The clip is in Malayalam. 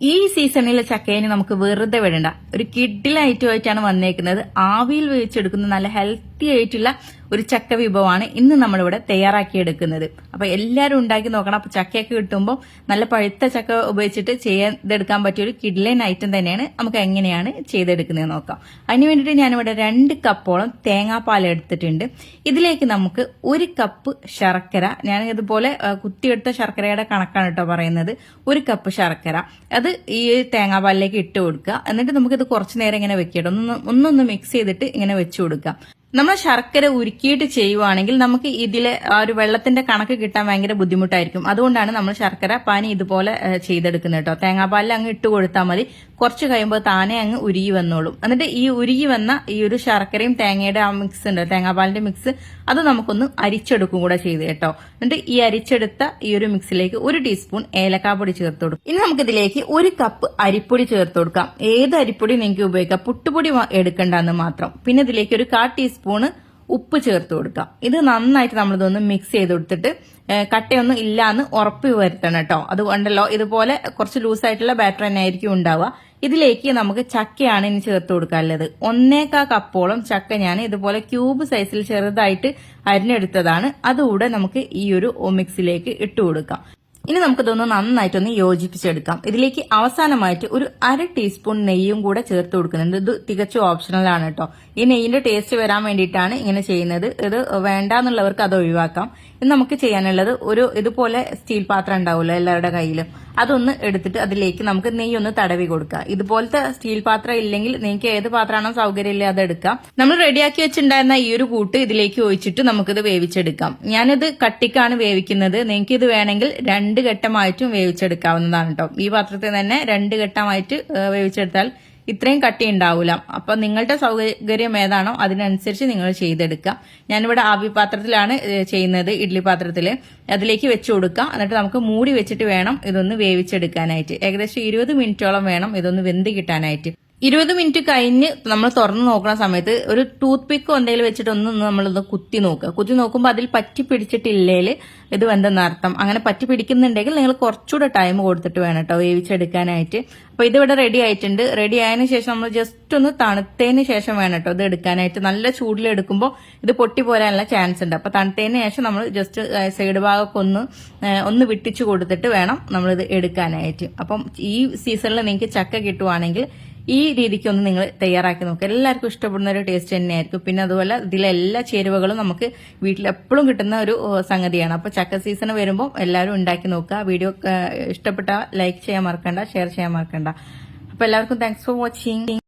ഈ സീസണിലെ ചക്കേനെ നമുക്ക് വെറുതെ വിടണ്ട. ഒരു കിഡിൽ ഐറ്റമായിട്ടാണ് വന്നേക്കുന്നത്. ആവിയിൽ വേവിച്ചെടുക്കുന്ന നല്ല ഹെൽത്തി ആയിട്ടുള്ള ഒരു ചക്ക വിഭവമാണ് ഇന്ന് നമ്മളിവിടെ തയ്യാറാക്കിയെടുക്കുന്നത്. അപ്പൊ എല്ലാവരും ഉണ്ടാക്കി നോക്കണം. അപ്പൊ ചക്കയൊക്കെ കിട്ടുമ്പോൾ നല്ല പഴുത്ത ചക്ക ഉപയോഗിച്ചിട്ട് ചെയ്തെടുക്കാൻ പറ്റിയ ഒരു കിഡിലൻ ഐറ്റം തന്നെയാണ്. നമുക്ക് എങ്ങനെയാണ് ചെയ്തെടുക്കുന്നത് നോക്കാം. അതിന് വേണ്ടിയിട്ട് ഞാനിവിടെ 2 കപ്പോളം തേങ്ങാപ്പാൽ എടുത്തിട്ടുണ്ട്. ഇതിലേക്ക് നമുക്ക് 1 കപ്പ് ശർക്കര, ഞാൻ ഇതുപോലെ കുത്തിയെടുത്ത ശർക്കരയുടെ കണക്കാണ് കേട്ടോ പറയുന്നത്. 1 കപ്പ് ശർക്കര അത് ഈ തേങ്ങാപ്പാലിലേക്ക് ഇട്ട് കൊടുക്കുക. എന്നിട്ട് നമുക്കിത് കുറച്ചു നേരം ഇങ്ങനെ വെക്കണം. ഒന്നൊന്ന് മിക്സ് ചെയ്തിട്ട് ഇങ്ങനെ വെച്ചു കൊടുക്കാം. നമ്മൾ ശർക്കര ഉരുക്കിയിട്ട് ചെയ്യുവാണെങ്കിൽ നമുക്ക് ഇതിലെ ആ ഒരു വെള്ളത്തിന്റെ കണക്ക് കിട്ടാൻ ഭയങ്കര ബുദ്ധിമുട്ടായിരിക്കും. അതുകൊണ്ടാണ് നമ്മൾ ശർക്കര പാനി ഇതുപോലെ ചെയ്തെടുക്കുന്നത് കേട്ടോ. തേങ്ങാപ്പാലിൽ അങ്ങ് ഇട്ട് കൊടുത്താൽ മതി. കുറച്ച് കഴിയുമ്പോൾ താനെ അങ്ങ് ഉരുകി വന്നോളും. എന്നിട്ട് ഈ ഉരുകി വന്ന ഈ ഒരു ശർക്കരയും തേങ്ങയുടെ ആ മിക്സ് ഉണ്ട്, തേങ്ങാപ്പാലിന്റെ മിക്സ്, അത് നമുക്കൊന്ന് അരിച്ചെടുക്കും കൂടെ ചെയ്ത് കേട്ടോ. എന്നിട്ട് ഈ അരിച്ചെടുത്ത ഈ ഒരു മിക്സിലേക്ക് 1 ടീസ്പൂൺ ഏലക്കാപ്പൊടി ചേർത്ത് കൊടുക്കും. ഇനി നമുക്കിതിലേക്ക് 1 കപ്പ് അരിപ്പൊടി ചേർത്ത് കൊടുക്കാം. ഏത് അരിപ്പൊടി നിങ്ങൾക്ക് ഉപയോഗിക്കാം, പുട്ടുപൊടി എടുക്കണ്ടെന്ന് മാത്രം. പിന്നെ ഇതിലേക്ക് 1/4 ടീസ്പൂണ് ഉപ്പ് ചേർത്ത് കൊടുക്കാം. ഇത് നന്നായിട്ട് നമ്മളിതൊന്ന് മിക്സ് ചെയ്ത് കൊടുത്തിട്ട് കട്ടയൊന്നും ഇല്ലാന്ന് ഉറപ്പ് വരുത്തണം കേട്ടോ. അതുകൊണ്ടല്ലോ ഇതുപോലെ കുറച്ച് ലൂസായിട്ടുള്ള ബാറ്റർ തന്നെ ആയിരിക്കും ഉണ്ടാവുക. ഇതിലേക്ക് നമുക്ക് ചക്കയാണ് ഇനി ചേർത്ത് കൊടുക്കാനുള്ളത്. 1/4 കപ്പോളം ചക്ക ഞാൻ ഇതുപോലെ ക്യൂബ് സൈസിൽ ചെറുതായിട്ട് അരിഞ്ഞെടുത്തതാണ്. അതുകൂടെ നമുക്ക് ഈ ഒരു മിക്സിലേക്ക് ഇട്ട് കൊടുക്കാം. ഇനി നമുക്കിതൊന്ന് നന്നായിട്ടൊന്ന് യോജിപ്പിച്ചെടുക്കാം. ഇതിലേക്ക് അവസാനമായിട്ട് 1/2 ടീസ്പൂൺ നെയ്യും കൂടെ ചേർത്ത് കൊടുക്കുന്നുണ്ട്. ഇത് തികച്ചും ഓപ്ഷണൽ ആണ് കേട്ടോ. ഈ നെയ്യിന്റെ ടേസ്റ്റ് വരാൻ വേണ്ടിയിട്ടാണ് ഇങ്ങനെ ചെയ്യുന്നത്. ഇത് വേണ്ടാന്നുള്ളവർക്ക് അത് ഒഴിവാക്കാം. ഇനി നമുക്ക് ചെയ്യാനുള്ളത് ഇതുപോലെ സ്റ്റീൽ പാത്രം ഉണ്ടാവുമല്ലോ എല്ലാവരുടെ കയ്യിലും, അതൊന്ന് എടുത്തിട്ട് അതിലേക്ക് നമുക്ക് നെയ്യൊന്ന് തടവി കൊടുക്കാം. ഇതുപോലത്തെ സ്റ്റീൽ പാത്രം ഇല്ലെങ്കിൽ നിങ്ങൾക്ക് ഏത് പാത്രമാണോ സൗകര്യമില്ല അത് എടുക്കാം. നമ്മൾ റെഡിയാക്കി വെച്ചിട്ടുണ്ടായിരുന്ന ഈ ഒരു കൂട്ട് ഇതിലേക്ക് ഒഴിച്ചിട്ട് നമുക്കിത് വേവിച്ചെടുക്കാം. ഞാനിത് കട്ടിക്കാണ് വേവിക്കുന്നത്. നിങ്ങൾക്ക് ഇത് വേണമെങ്കിൽ 2 ഘട്ടമായിട്ടും വേവിച്ചെടുക്കാവുന്നതാണ് കേട്ടോ. ഈ പാത്രത്തിൽ തന്നെ 2 ഘട്ടമായിട്ട് വേവിച്ചെടുത്താൽ ഇത്രയും കട്ടി ഉണ്ടാവില്ല. അപ്പൊ നിങ്ങളുടെ സൗകര്യം ഏതാണോ അതിനനുസരിച്ച് നിങ്ങൾ ചെയ്തെടുക്കുക. ഞാനിവിടെ ആവി പാത്രത്തിലാണ് ചെയ്യുന്നത്, ഇഡ്ഡലി പാത്രത്തില്. അതിലേക്ക് വെച്ച് കൊടുക്കുക. എന്നിട്ട് നമുക്ക് മൂടി വെച്ചിട്ട് വേണം ഇതൊന്ന് വേവിച്ചെടുക്കാനായിട്ട്. ഏകദേശം 20 മിനിറ്റോളം വേണം ഇതൊന്ന് വെന്ത് കിട്ടാനായിട്ട്. 20 മിനിറ്റ് കഴിഞ്ഞ് നമ്മൾ തുറന്നു നോക്കുന്ന സമയത്ത് ഒരു ടൂത്ത് പിക്കോ എന്തെങ്കിലും വെച്ചിട്ട് നമ്മളൊന്ന് കുത്തി നോക്കുക. കുത്തി നോക്കുമ്പോൾ അതിൽ പറ്റി പിടിച്ചിട്ടില്ലേല് ഇത് വെന്തെന്നർത്ഥം. അങ്ങനെ പറ്റി പിടിക്കുന്നുണ്ടെങ്കിൽ നിങ്ങൾ കുറച്ചുകൂടെ ടൈം കൊടുത്തിട്ട് വേണം കേട്ടോ വേവിച്ചെടുക്കാനായിട്ട്. അപ്പൊ ഇതിവിടെ റെഡി ആയിട്ടുണ്ട്. റെഡി ആയതിനു ശേഷം നമ്മൾ ജസ്റ്റ് ഒന്ന് തണുത്തതിന് ശേഷം വേണം കേട്ടോ ഇത് എടുക്കാനായിട്ട്. നല്ല ചൂടിൽ എടുക്കുമ്പോൾ ഇത് പൊട്ടി പോരാനുള്ള ചാൻസ് ഉണ്ട്. അപ്പൊ തണുത്തതിന് ശേഷം നമ്മൾ ജസ്റ്റ് സൈഡ് ഭാഗമൊക്കെ ഒന്ന് വിട്ടിച്ചു കൊടുത്തിട്ട് വേണം നമ്മളിത് എടുക്കാനായിട്ട്. അപ്പം ഈ സീസണിൽ നിങ്ങൾക്ക് ചക്ക കിട്ടുവാണെങ്കിൽ ഈ രീതിക്കൊന്ന് നിങ്ങൾ തയ്യാറാക്കി നോക്കുക. എല്ലാവർക്കും ഇഷ്ടപ്പെടുന്ന ഒരു ടേസ്റ്റ് തന്നെയായിരിക്കും. പിന്നെ അതുപോലെ ഇതിലെ എല്ലാ ചേരുവകളും നമുക്ക് വീട്ടിൽ എപ്പോഴും കിട്ടുന്ന ഒരു സംഗതിയാണ്. അപ്പൊ ചക്ക സീസൺ വരുമ്പോൾ എല്ലാവരും ഉണ്ടാക്കി നോക്കുക. വീഡിയോ ഇഷ്ടപ്പെട്ട ലൈക്ക് ചെയ്യാൻ മറക്കണ്ട, ഷെയർ ചെയ്യാൻ മറക്കണ്ട. അപ്പൊ എല്ലാവർക്കും താങ്ക്സ് ഫോർ വാച്ചിങ്.